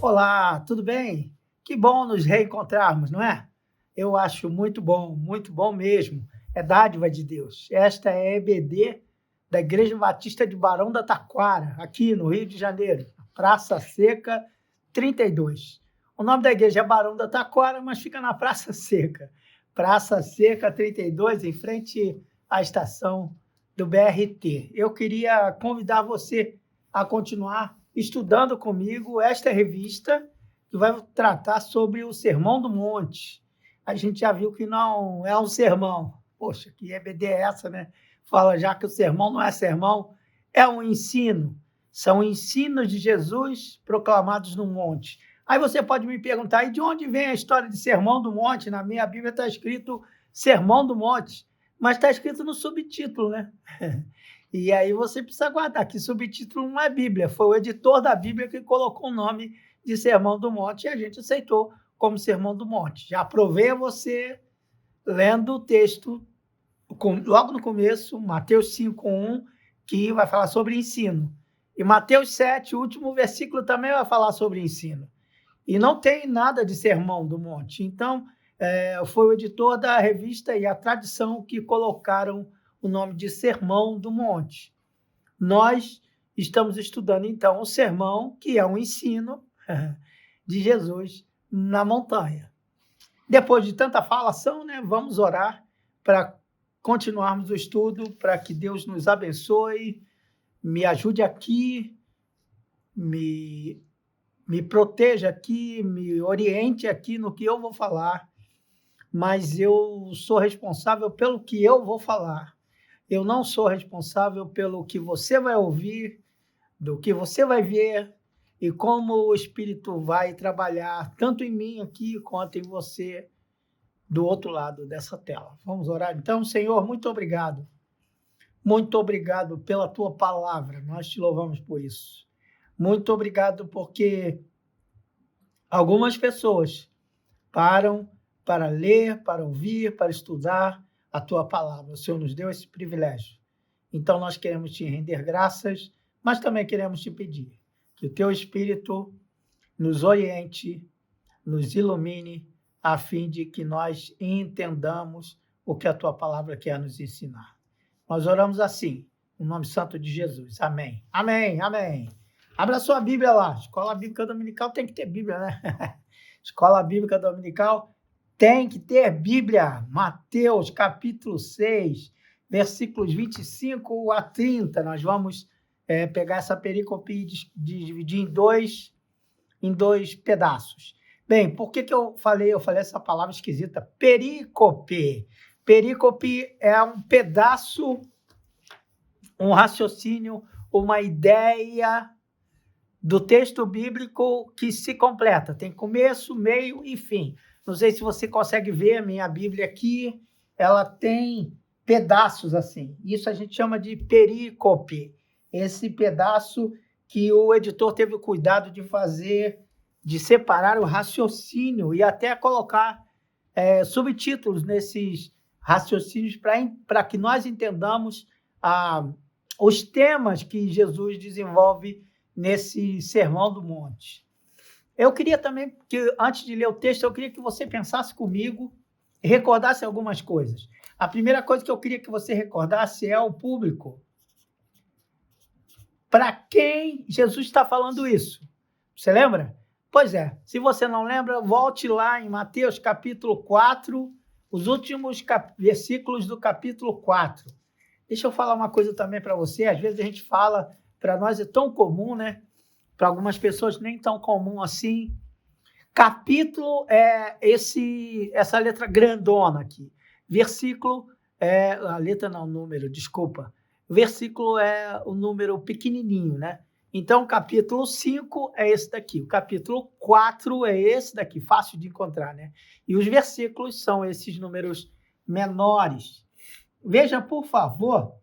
Olá, tudo bem? Que bom nos reencontrarmos, não é? Eu acho muito bom mesmo. É dádiva de Deus. Esta é a EBD da Igreja Batista de Barão da Taquara, aqui no Rio de Janeiro, Praça Seca 32. O nome da igreja é Barão da Taquara, mas fica na Praça Seca. Praça Seca 32, em frente à estação do BRT. Eu queria convidar você a continuar estudando comigo esta revista que vai tratar sobre o Sermão do Monte. A gente já viu que não é um sermão. Poxa, que EBD é essa, né? Fala já que o sermão não é sermão, é um ensino. São ensinos de Jesus proclamados no monte. Aí você pode me perguntar, e de onde vem a história de Sermão do Monte? Na minha Bíblia está escrito Sermão do Monte, mas está escrito no subtítulo, né? E aí você precisa guardar que subtítulo não é Bíblia, foi o editor da Bíblia que colocou o nome de Sermão do Monte e a gente aceitou como Sermão do Monte. Já aprovei a você lendo o texto logo no começo, Mateus 5:1, que vai falar sobre ensino. E Mateus 7, o último versículo, também vai falar sobre ensino. E não tem nada de Sermão do Monte. Então, foi o editor da revista e a tradição que colocaram o nome de Sermão do Monte. Nós estamos estudando, então, o sermão, que é um ensino de Jesus na montanha. Depois de tanta falação, né, vamos orar para continuarmos o estudo, para que Deus nos abençoe, me ajude aqui, me proteja aqui, me oriente aqui no que eu vou falar, mas eu sou responsável pelo que eu vou falar. Eu não sou responsável pelo que você vai ouvir, do que você vai ver e como o Espírito vai trabalhar tanto em mim aqui quanto em você do outro lado dessa tela. Vamos orar então? Senhor, muito obrigado. Muito obrigado pela tua palavra. Nós te louvamos por isso. Muito obrigado porque algumas pessoas param para ler, para ouvir, para estudar a tua palavra. O Senhor nos deu esse privilégio. Então nós queremos te render graças, mas também queremos te pedir que o teu Espírito nos oriente, nos ilumine, a fim de que nós entendamos o que a tua palavra quer nos ensinar. Nós oramos assim, no nome santo de Jesus. Amém. Amém, amém. Abra sua Bíblia lá. Escola Bíblica Dominical tem que ter Bíblia, né? Escola Bíblica Dominical tem que ter Bíblia. Mateus, capítulo 6, versículos 25 a 30. Nós vamos pegar essa perícope e dividir em dois pedaços. Bem, por que eu falei essa palavra esquisita? Perícope. Perícope é um pedaço, um raciocínio, uma ideia do texto bíblico que se completa. Tem começo, meio e fim. Não sei se você consegue ver a minha Bíblia aqui, ela tem pedaços assim. Isso a gente chama de perícope. Esse pedaço que o editor teve o cuidado de fazer, de separar o raciocínio e até colocar subtítulos nesses raciocínios para que nós entendamos os temas que Jesus desenvolve nesse Sermão do Monte. Eu queria também que, antes de ler o texto, eu queria que você pensasse comigo e recordasse algumas coisas. A primeira coisa que eu queria que você recordasse é o público. Para quem Jesus está falando isso? Você lembra? Pois é, se você não lembra, volte lá em Mateus capítulo 4, os últimos versículos do capítulo 4. Deixa eu falar uma coisa também para você, às vezes a gente fala, para nós é tão comum, né? Para algumas pessoas nem tão comum assim. Capítulo é essa letra grandona aqui. Versículo a letra não, número, desculpa. Versículo é o número pequenininho, né? Então, o capítulo 5 é esse daqui. O capítulo 4 é esse daqui, fácil de encontrar, né? E os versículos são esses números menores. Veja, por favor,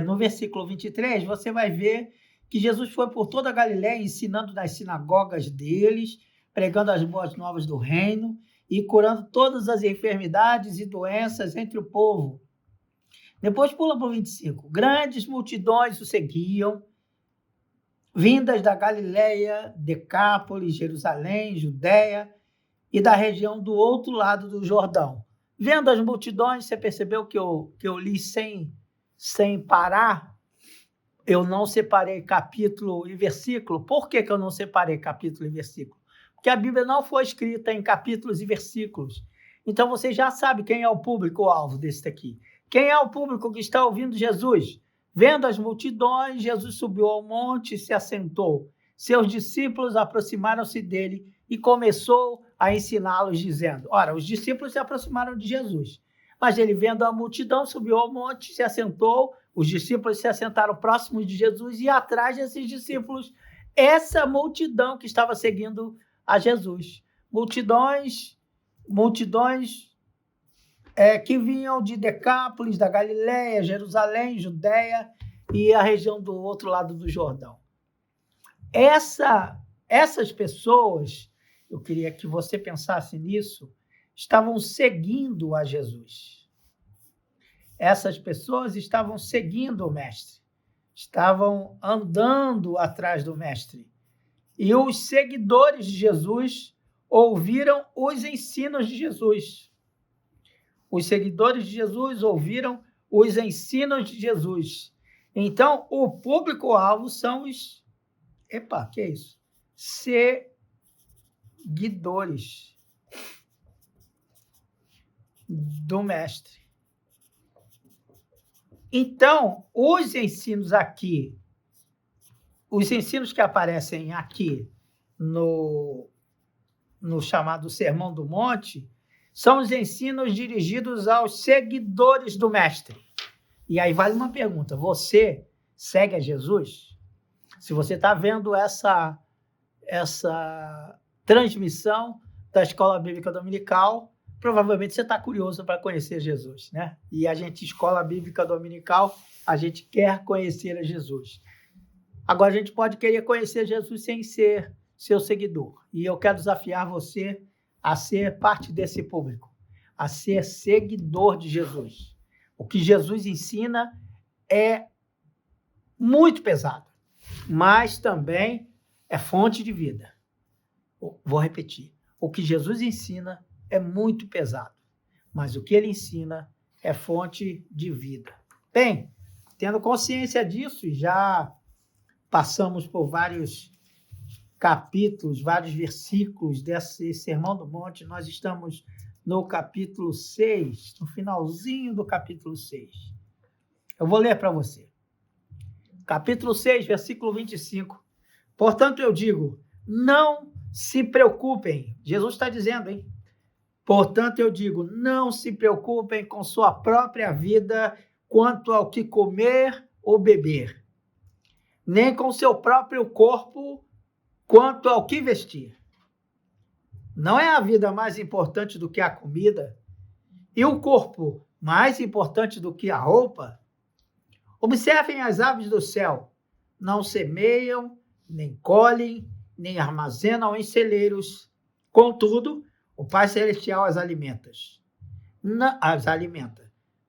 no versículo 23, você vai ver que Jesus foi por toda a Galiléia ensinando nas sinagogas deles, pregando as boas novas do reino e curando todas as enfermidades e doenças entre o povo. Depois pula para o 25. Grandes multidões o seguiam vindas da Galileia, Decápolis, Jerusalém, Judéia e da região do outro lado do Jordão. Vendo as multidões, você percebeu que eu li sem parar? Eu não separei capítulo e versículo. Por que eu não separei capítulo e versículo? Porque a Bíblia não foi escrita em capítulos e versículos. Então você já sabe quem é o público-alvo desse aqui. Quem é o público que está ouvindo Jesus? Vendo as multidões, Jesus subiu ao monte e se assentou. Seus discípulos aproximaram-se dele e começou a ensiná-los, dizendo... Ora, os discípulos se aproximaram de Jesus, mas ele, vendo a multidão, subiu ao monte, se assentou. Os discípulos se assentaram próximos de Jesus e atrás desses discípulos, essa multidão que estava seguindo a Jesus. Multidões que vinham de Decápolis, da Galileia, Jerusalém, Judéia e a região do outro lado do Jordão. Essas pessoas, eu queria que você pensasse nisso, estavam seguindo a Jesus. Essas pessoas estavam seguindo o Mestre, estavam andando atrás do Mestre. E os seguidores de Jesus ouviram os ensinos de Jesus. Os seguidores de Jesus ouviram os ensinos de Jesus. Então, o público-alvo são os... Epa, que é isso? Seguidores do Mestre. Então, os ensinos aqui, os ensinos que aparecem aqui no chamado Sermão do Monte, são os ensinos dirigidos aos seguidores do Mestre. E aí vale uma pergunta: você segue a Jesus? Se você está vendo essa transmissão da Escola Bíblica Dominical, provavelmente você está curioso para conhecer Jesus, né? E a gente, Escola Bíblica Dominical, a gente quer conhecer a Jesus. Agora, a gente pode querer conhecer Jesus sem ser seu seguidor. E eu quero desafiar você a ser parte desse público, a ser seguidor de Jesus. O que Jesus ensina é muito pesado, mas também é fonte de vida. Vou repetir. O que Jesus ensina é muito pesado, mas o que ele ensina é fonte de vida. Bem, tendo consciência disso, já passamos por vários capítulos, vários versículos desse Sermão do Monte. Nós estamos no capítulo 6, no finalzinho do capítulo 6. Eu vou ler para você. Capítulo 6, versículo 25. Portanto, eu digo, não se preocupem. Jesus está dizendo, hein? Portanto, eu digo, não se preocupem com sua própria vida quanto ao que comer ou beber, nem com seu próprio corpo quanto ao que vestir. Não é a vida mais importante do que a comida? E o corpo mais importante do que a roupa? Observem as aves do céu. Não semeiam, nem colhem, nem armazenam em celeiros. Contudo, o Pai Celestial as alimenta.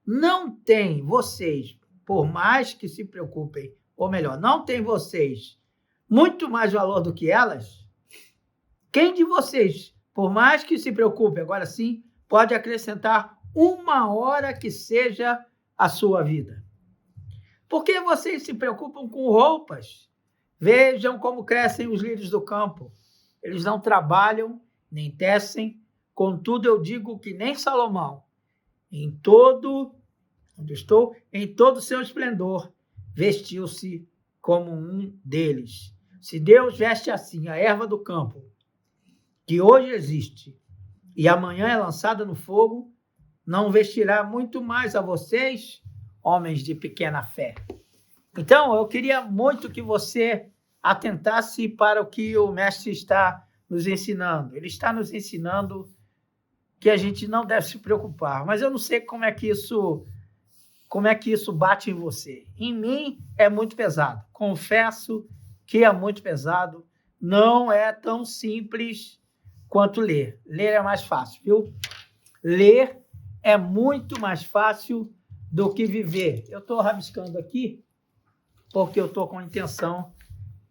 Não tem vocês, por mais que se preocupem, ou melhor, não tem vocês muito mais valor do que elas? Quem de vocês, por mais que se preocupe, agora sim, pode acrescentar uma hora que seja a sua vida? Por que vocês se preocupam com roupas? Vejam como crescem os lírios do campo. Eles não trabalham, nem tecem. Contudo, eu digo que nem Salomão, em todo o seu esplendor, vestiu-se como um deles. Se Deus veste assim a erva do campo, que hoje existe e amanhã é lançada no fogo, não vestirá muito mais a vocês, homens de pequena fé. Então, eu queria muito que você atentasse para o que o Mestre está nos ensinando. Ele está nos ensinando que a gente não deve se preocupar, mas eu não sei como é que isso bate em você. Em mim é muito pesado. Confesso que é muito pesado. Não é tão simples quanto ler. Ler é mais fácil, viu? Ler é muito mais fácil do que viver. Eu estou rabiscando aqui porque eu estou com a intenção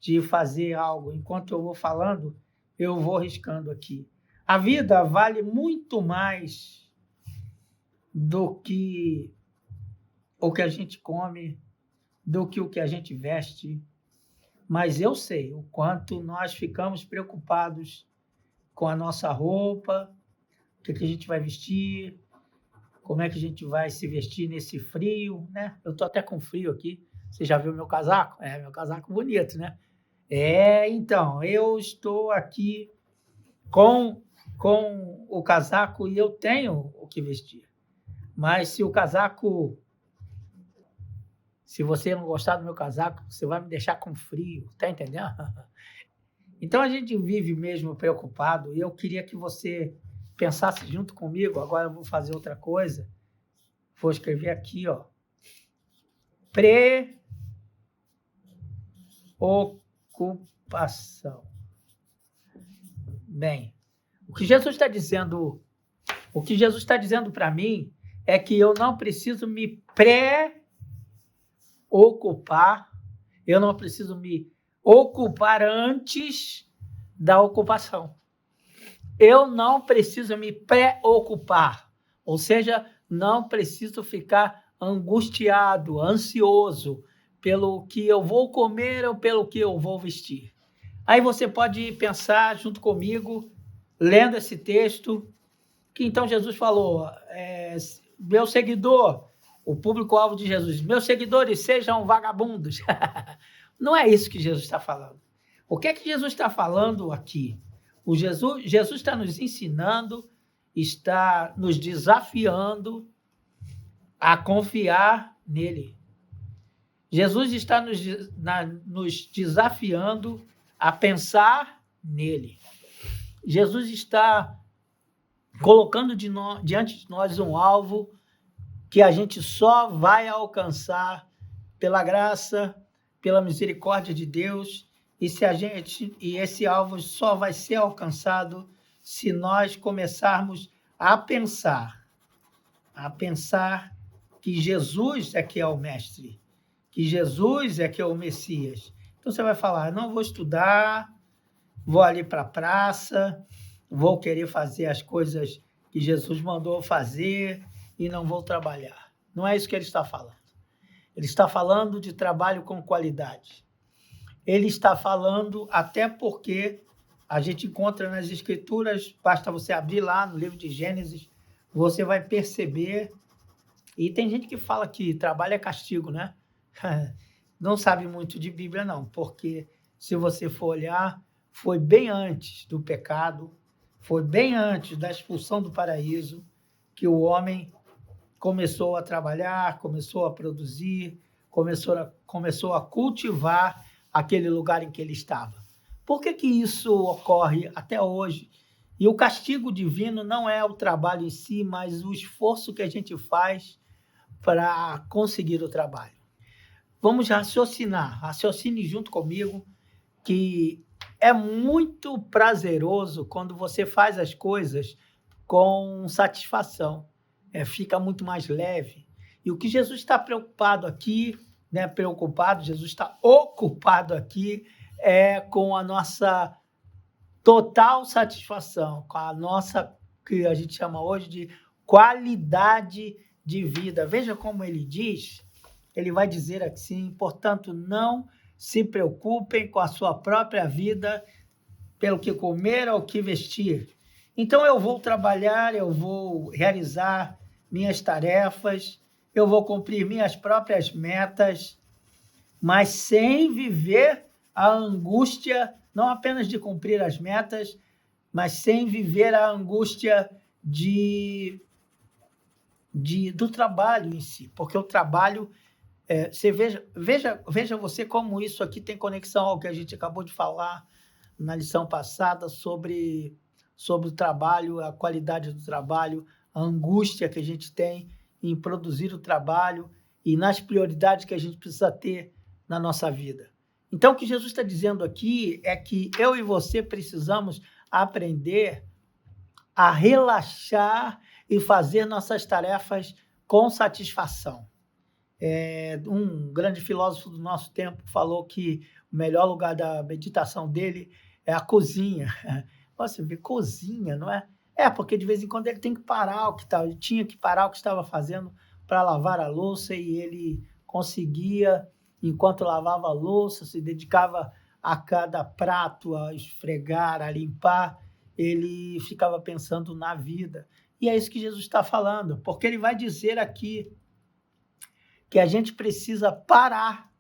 de fazer algo. Enquanto eu vou falando, eu vou riscando aqui. A vida vale muito mais do que o que a gente come, do que o que a gente veste. Mas eu sei o quanto nós ficamos preocupados com a nossa roupa, o que a gente vai vestir, como é que a gente vai se vestir nesse frio, né? Eu estou até com frio aqui. Você já viu meu casaco? É, meu casaco bonito, né? Então, eu estou aqui com o casaco e eu tenho o que vestir. Mas se você não gostar do meu casaco, você vai me deixar com frio, tá entendendo? Então a gente vive mesmo preocupado e eu queria que você pensasse junto comigo. Agora eu vou fazer outra coisa. Vou escrever aqui, ó. Preocupação. Bem, o que Jesus está dizendo para mim é que eu não preciso me preocupar, eu não preciso me ocupar antes da ocupação. Eu não preciso me preocupar, ou seja, não preciso ficar angustiado, ansioso pelo que eu vou comer ou pelo que eu vou vestir. Aí você pode pensar junto comigo, lendo esse texto, que então Jesus falou, meu seguidor, o público-alvo de Jesus, meus seguidores sejam vagabundos. Não é isso que Jesus está falando. O que é que Jesus está falando aqui? Jesus está nos ensinando, está nos desafiando a confiar nele. Jesus está nos desafiando a pensar nele. Jesus está colocando diante de nós um alvo que a gente só vai alcançar pela graça, pela misericórdia de Deus, e esse alvo só vai ser alcançado se nós começarmos a pensar que Jesus é que é o mestre, que Jesus é que é o Messias. Então você vai falar, não vou estudar, vou ali para a praça, vou querer fazer as coisas que Jesus mandou fazer e não vou trabalhar. Não é isso que ele está falando. Ele está falando de trabalho com qualidade. Ele está falando até porque a gente encontra nas Escrituras, basta você abrir lá no livro de Gênesis, você vai perceber, e tem gente que fala que trabalho é castigo, né? Não sabe muito de Bíblia, não, porque se você for olhar, foi bem antes do pecado, foi bem antes da expulsão do paraíso que o homem começou a trabalhar, começou a produzir, começou a cultivar aquele lugar em que ele estava. Por que isso ocorre até hoje? E o castigo divino não é o trabalho em si, mas o esforço que a gente faz para conseguir o trabalho. Vamos raciocine junto comigo, que é muito prazeroso quando você faz as coisas com satisfação. Fica muito mais leve. E o que Jesus está preocupado aqui, Jesus está ocupado aqui com a nossa total satisfação, com a nossa, que a gente chama hoje de qualidade de vida. Veja como ele diz, ele vai dizer assim, portanto, não se preocupem com a sua própria vida, pelo que comer ou o que vestir. Então eu vou trabalhar, eu vou realizar minhas tarefas, eu vou cumprir minhas próprias metas, mas sem viver a angústia, não apenas de cumprir as metas, mas sem viver a angústia do trabalho em si, porque o trabalho, você veja você como isso aqui tem conexão ao que a gente acabou de falar na lição passada sobre o trabalho, a qualidade do trabalho, a angústia que a gente tem em produzir o trabalho e nas prioridades que a gente precisa ter na nossa vida. Então, o que Jesus está dizendo aqui é que eu e você precisamos aprender a relaxar e fazer nossas tarefas com satisfação. Um grande filósofo do nosso tempo falou que o melhor lugar da meditação dele é a cozinha. Você vê, cozinha, não é? Porque de vez em quando ele tem que parar ele tinha que parar o que estava fazendo para lavar a louça e ele conseguia, enquanto lavava a louça, se dedicava a cada prato, a esfregar, a limpar, ele ficava pensando na vida. E é isso que Jesus está falando, porque ele vai dizer aqui que a gente precisa parar.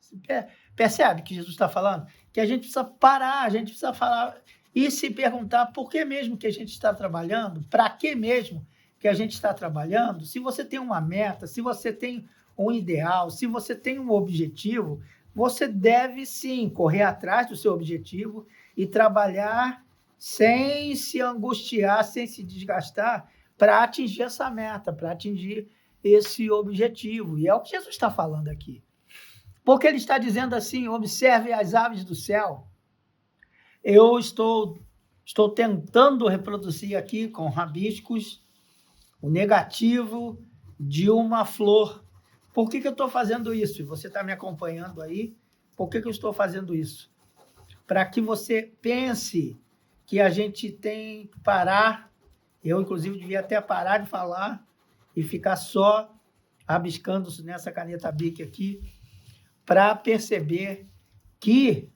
Percebe que Jesus está falando? Que a gente precisa parar, a gente precisa falar e se perguntar por que mesmo que a gente está trabalhando, para que mesmo que a gente está trabalhando. Se você tem uma meta, se você tem um ideal, se você tem um objetivo, você deve sim correr atrás do seu objetivo e trabalhar sem se angustiar, sem se desgastar para atingir essa meta, para atingir esse objetivo. E é o que Jesus está falando aqui. Porque ele está dizendo assim: observe as aves do céu. Eu estou tentando reproduzir aqui com rabiscos o negativo de uma flor. Por que eu estou fazendo isso? E você está me acompanhando aí. Por que eu estou fazendo isso? Para que você pense que a gente tem que parar. Eu, inclusive, devia até parar de falar e ficar só rabiscando nessa caneta Bic aqui, para perceber que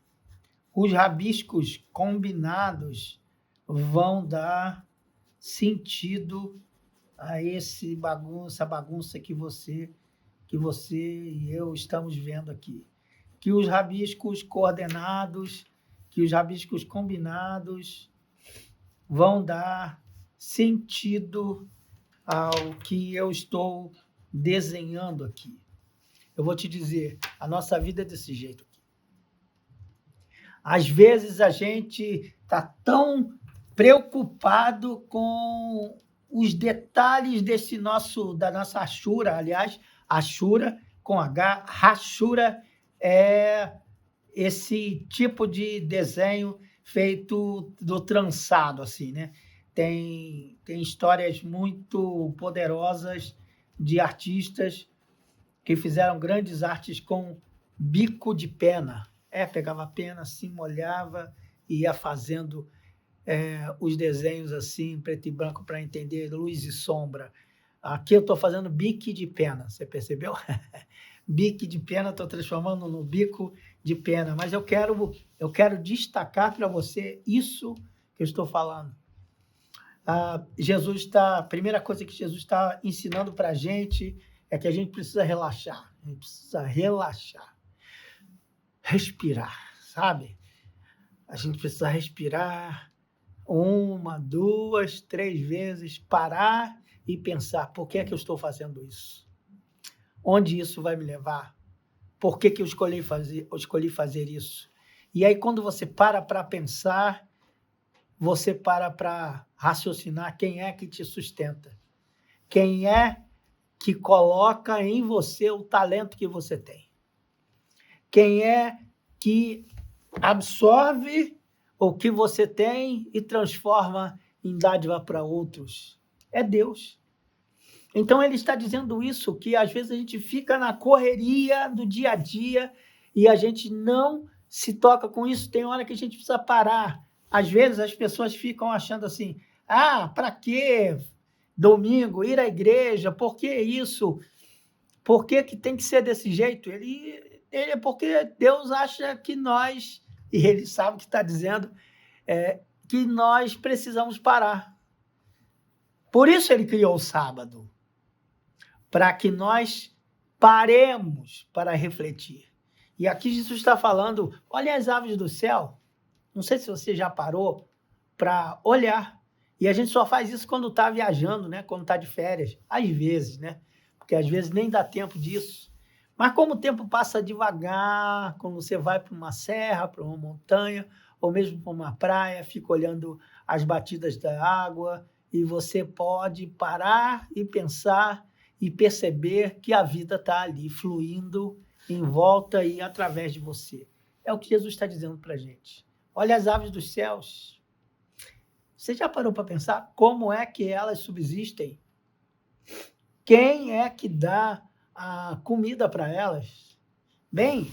os rabiscos combinados vão dar sentido a essa bagunça que você e eu estamos vendo aqui. Que os rabiscos coordenados, que os rabiscos combinados vão dar sentido ao que eu estou desenhando aqui. Eu vou te dizer, a nossa vida é desse jeito aqui. Às vezes a gente está tão preocupado com os detalhes da nossa Ashura. Aliás, Ashura com H, Hashura é esse tipo de desenho feito do trançado, assim, né? Tem histórias muito poderosas de artistas que fizeram grandes artes com bico de pena. Pegava a pena assim, molhava e ia fazendo os desenhos assim, preto e branco, para entender luz e sombra. Aqui eu estou fazendo bico de pena, você percebeu? Bico de pena, estou transformando no bico de pena. Mas eu quero destacar para você isso que eu estou falando. A primeira coisa que Jesus está ensinando para a gente é que a gente precisa relaxar. A gente precisa relaxar. Respirar, sabe? A gente precisa respirar 1, 2, 3 vezes, parar e pensar: por que é que eu estou fazendo isso? Onde isso vai me levar? Por que eu escolhi fazer isso? E aí, quando você para pensar, você para raciocinar quem é que te sustenta. Quem é que coloca em você o talento que você tem. Quem é que absorve o que você tem e transforma em dádiva para outros? É Deus. Então, ele está dizendo isso, que às vezes a gente fica na correria do dia a dia e a gente não se toca com isso. Tem hora que a gente precisa parar. Às vezes as pessoas ficam achando assim: para que domingo ir à igreja? Por que isso? Por que tem que ser desse jeito? Ele é porque Deus acha que nós, e ele sabe o que está dizendo, que nós precisamos parar. Por isso ele criou o sábado, para que nós paremos para refletir. E aqui Jesus está falando: olha as aves do céu. Não sei se você já parou para olhar. E a gente só faz isso quando está viajando, né? Quando está de férias. Às vezes, né? Porque às vezes nem dá tempo disso. Mas como o tempo passa devagar, quando você vai para uma serra, para uma montanha, ou mesmo para uma praia, fica olhando as batidas da água, e você pode parar e pensar e perceber que a vida está ali, fluindo em volta e através de você. É o que Jesus está dizendo para a gente. Olha as aves dos céus. Você já parou para pensar como é que elas subsistem? Quem é que dá a comida para elas. Bem,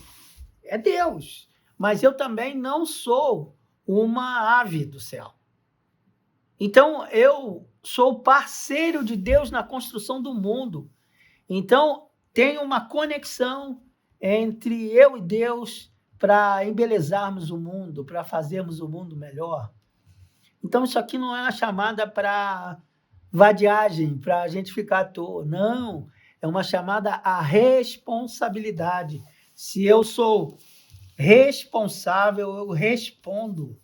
é Deus, mas eu também não sou uma ave do céu. Então, eu sou parceiro de Deus na construção do mundo. Então, tem uma conexão entre eu e Deus para embelezarmos o mundo, para fazermos o mundo melhor. Então, isso aqui não é uma chamada para vadiagem, para a gente ficar à toa. Não, é uma chamada à responsabilidade. Se eu sou responsável, eu respondo.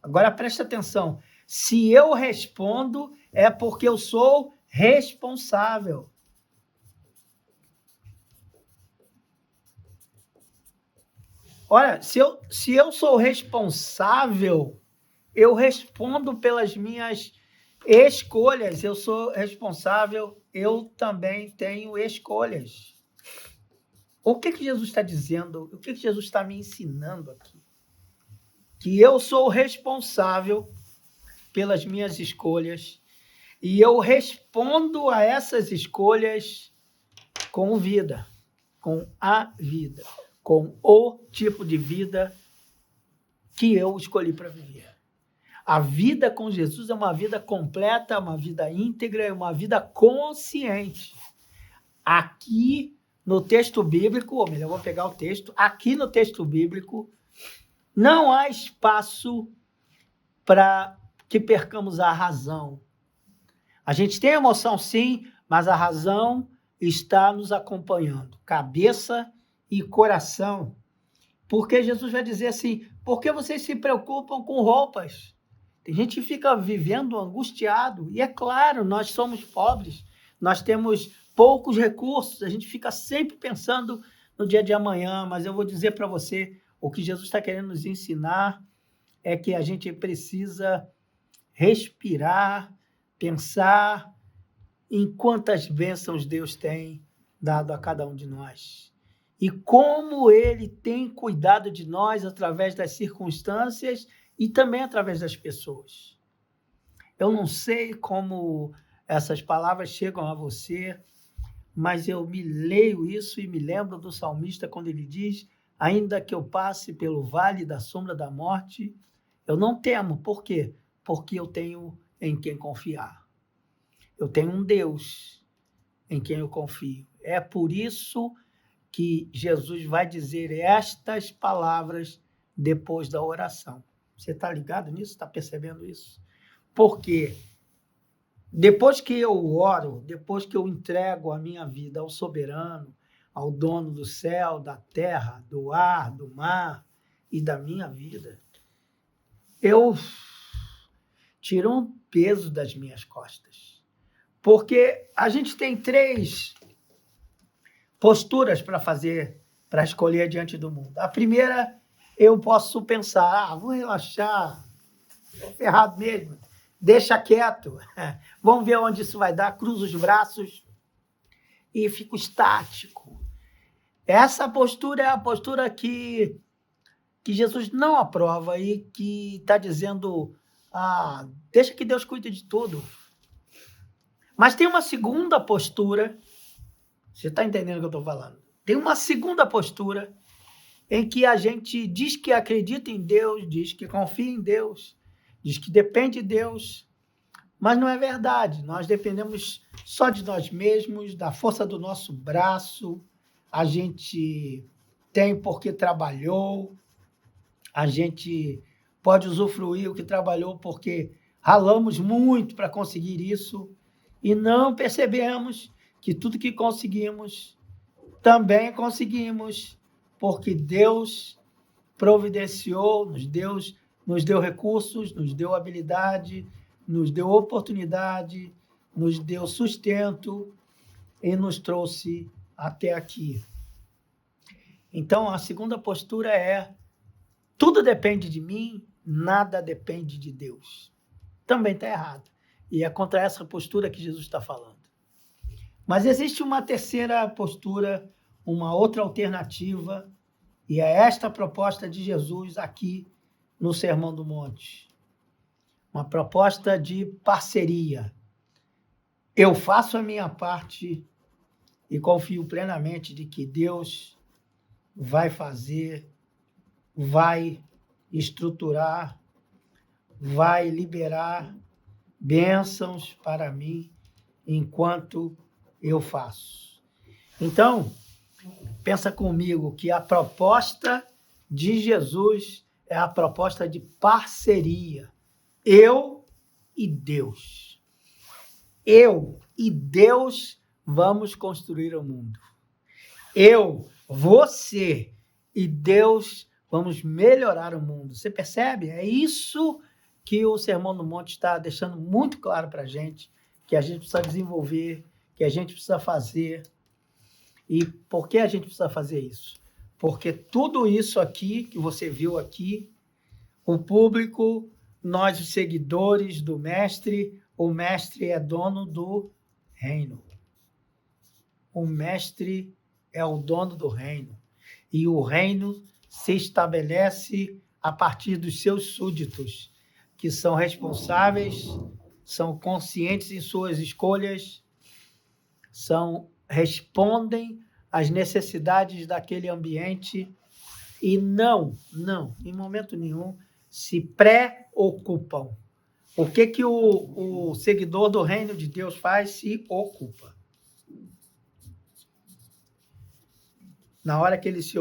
Agora, preste atenção. Se eu respondo, é porque eu sou responsável. Olha, se eu sou responsável, eu respondo pelas minhas escolhas. Eu sou responsável, eu também tenho escolhas. O que Jesus está dizendo? O que Jesus está me ensinando aqui? Que eu sou responsável pelas minhas escolhas e eu respondo a essas escolhas com vida, com a vida, com o tipo de vida que eu escolhi para viver. A vida com Jesus é uma vida completa, uma vida íntegra, é uma vida consciente. Aqui no texto bíblico, ou melhor, vou pegar o texto, aqui no texto bíblico, não há espaço para que percamos a razão. A gente tem emoção, sim, mas a razão está nos acompanhando, cabeça e coração. Porque Jesus vai dizer assim, por que vocês se preocupam com roupas? Tem gente que fica vivendo angustiado, e é claro, nós somos pobres, nós temos poucos recursos, a gente fica sempre pensando no dia de amanhã, mas eu vou dizer para você, o que Jesus está querendo nos ensinar é que a gente precisa respirar, pensar em quantas bênçãos Deus tem dado a cada um de nós. E como Ele tem cuidado de nós através das circunstâncias e também através das pessoas. Eu não sei como essas palavras chegam a você, mas eu me leio isso e me lembro do salmista quando ele diz: ainda que eu passe pelo vale da sombra da morte, eu não temo. Por quê? Porque eu tenho em quem confiar. Eu tenho um Deus em quem eu confio. É por isso que Jesus vai dizer estas palavras depois da oração. Você está ligado nisso? Está percebendo isso? Porque depois que eu oro, depois que eu entrego a minha vida ao soberano, ao dono do céu, da terra, do ar, do mar e da minha vida, eu tiro um peso das minhas costas. Porque a gente tem 3 posturas para fazer, para escolher diante do mundo. A primeira, eu posso pensar, vou relaxar, estou ferrado mesmo, deixa quieto, vamos ver onde isso vai dar, cruzo os braços e fico estático. Essa postura é a postura que Jesus não aprova e que está dizendo, deixa que Deus cuide de tudo. Mas tem uma segunda postura, você está entendendo o que eu estou falando? Tem uma segunda postura em que a gente diz que acredita em Deus, diz que confia em Deus, diz que depende de Deus, mas não é verdade. Nós dependemos só de nós mesmos, da força do nosso braço, a gente tem porque trabalhou, a gente pode usufruir o que trabalhou porque ralamos muito para conseguir isso e não percebemos que tudo que conseguimos, também conseguimos, porque Deus providenciou, nos deu recursos, nos deu habilidade, nos deu oportunidade, nos deu sustento e nos trouxe até aqui. Então, a segunda postura é: tudo depende de mim, nada depende de Deus. Também está errado. E é contra essa postura que Jesus está falando. Mas existe uma terceira postura, uma outra alternativa, e é esta a proposta de Jesus aqui no Sermão do Monte. Uma proposta de parceria. Eu faço a minha parte, e confio plenamente de que Deus vai fazer, vai estruturar, vai liberar bênçãos para mim enquanto eu faço. Então, pensa comigo que a proposta de Jesus é a proposta de parceria. Eu e Deus. Eu e Deus vamos construir o mundo. Eu, você e Deus vamos melhorar o mundo. Você percebe? É isso que o Sermão do Monte está deixando muito claro para a gente, que a gente precisa desenvolver, que a gente precisa fazer. E por que a gente precisa fazer isso? Porque tudo isso aqui, que você viu aqui, o público, nós os seguidores do Mestre, o Mestre é dono do reino. O Mestre é o dono do reino. E o reino se estabelece a partir dos seus súditos, que são responsáveis, são conscientes em suas escolhas, respondem às necessidades daquele ambiente e não, em momento nenhum, se preocupam. O que o seguidor do reino de Deus faz? Se ocupa. Na hora que ele se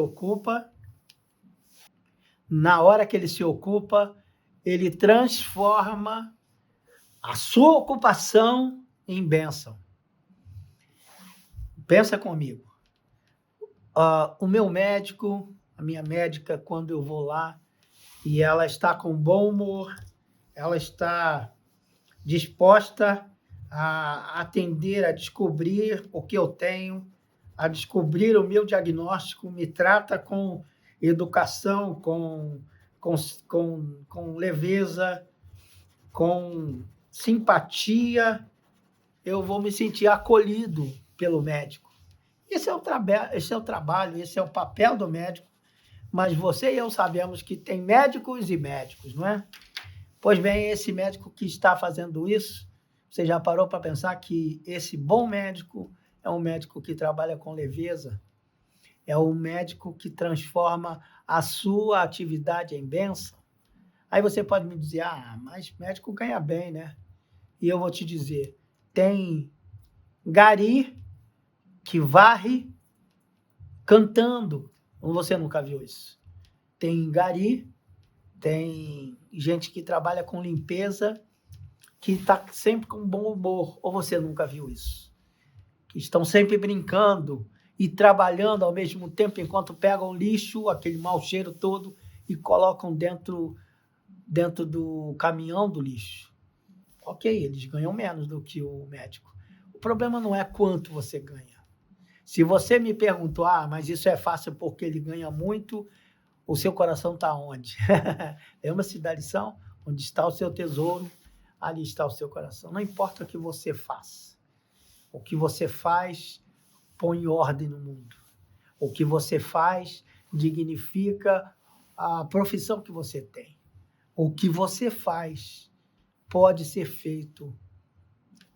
ocupa, ele transforma a sua ocupação em bênção. Pensa comigo. O meu médico, a minha médica, quando eu vou lá e ela está com bom humor, ela está disposta a atender, a descobrir o que eu tenho, a descobrir o meu diagnóstico, me trata com educação, com leveza, com simpatia, eu vou me sentir acolhido pelo médico. Esse é o trabalho, esse é o papel do médico, mas você e eu sabemos que tem médicos e médicos, não é? Pois bem, esse médico que está fazendo isso, você já parou para pensar que esse bom médico é um médico que trabalha com leveza, é um médico que transforma a sua atividade em bênção? Aí você pode me dizer, mas médico ganha bem, né? E eu vou te dizer, tem gari que varre cantando. Você nunca viu isso? Tem gari, tem gente que trabalha com limpeza, que está sempre com bom humor. Ou você nunca viu isso? Que estão sempre brincando e trabalhando ao mesmo tempo, enquanto pegam lixo, aquele mau cheiro todo, e colocam dentro do caminhão do lixo. Ok, eles ganham menos do que o médico. O problema não é quanto você ganha. Se você me perguntou, mas isso é fácil porque ele ganha muito, o seu coração está onde? Lembra-se da lição? Onde está o seu tesouro, ali está o seu coração. Não importa o que você faz. O que você faz põe ordem no mundo. O que você faz dignifica a profissão que você tem. O que você faz pode ser feito,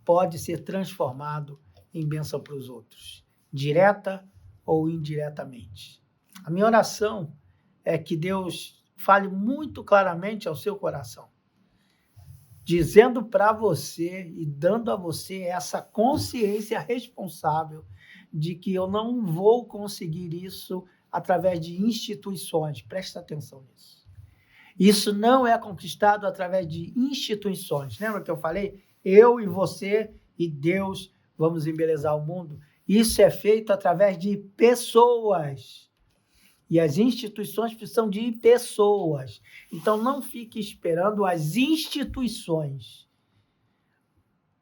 pode ser transformado em bênção para os outros, direta ou indiretamente. A minha oração é que Deus fale muito claramente ao seu coração, dizendo para você e dando a você essa consciência responsável de que eu não vou conseguir isso através de instituições. Presta atenção nisso. Isso não é conquistado através de instituições. Lembra que eu falei? Eu e você e Deus vamos embelezar o mundo. Isso é feito através de pessoas. E as instituições precisam de pessoas. Então, não fique esperando as instituições.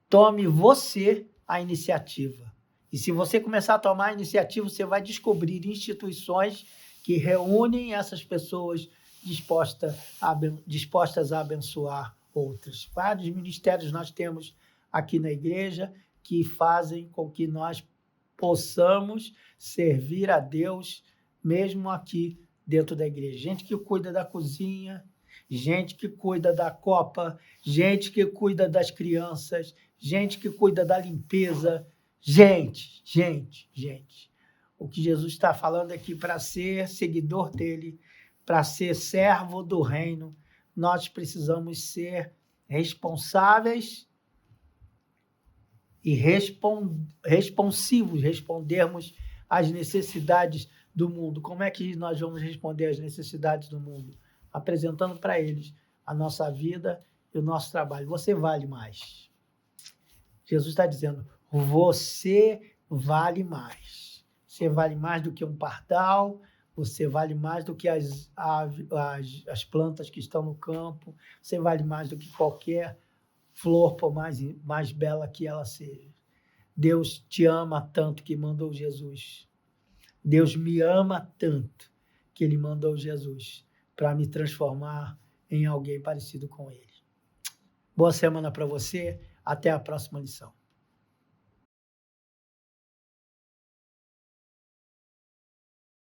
Tome você a iniciativa. E se você começar a tomar a iniciativa, você vai descobrir instituições que reúnem essas pessoas dispostas a abençoar outras. Vários ministérios nós temos aqui na igreja que fazem com que nós possamos servir a Deus mesmo aqui dentro da igreja. Gente que cuida da cozinha, gente que cuida da copa, gente que cuida das crianças, gente que cuida da limpeza, Gente. O que Jesus está falando aqui, para ser seguidor dele, para ser servo do reino, nós precisamos ser responsáveis e responsivos, respondermos às necessidades do mundo. Como é que nós vamos responder às necessidades do mundo? Apresentando para eles a nossa vida e o nosso trabalho. Você vale mais. Jesus está dizendo, você vale mais. Você vale mais do que um pardal, você vale mais do que as plantas que estão no campo, você vale mais do que qualquer flor, por mais bela que ela seja. Deus te ama tanto que mandou Jesus. Deus me ama tanto que Ele mandou Jesus para me transformar em alguém parecido com Ele. Boa semana para você. Até a próxima lição.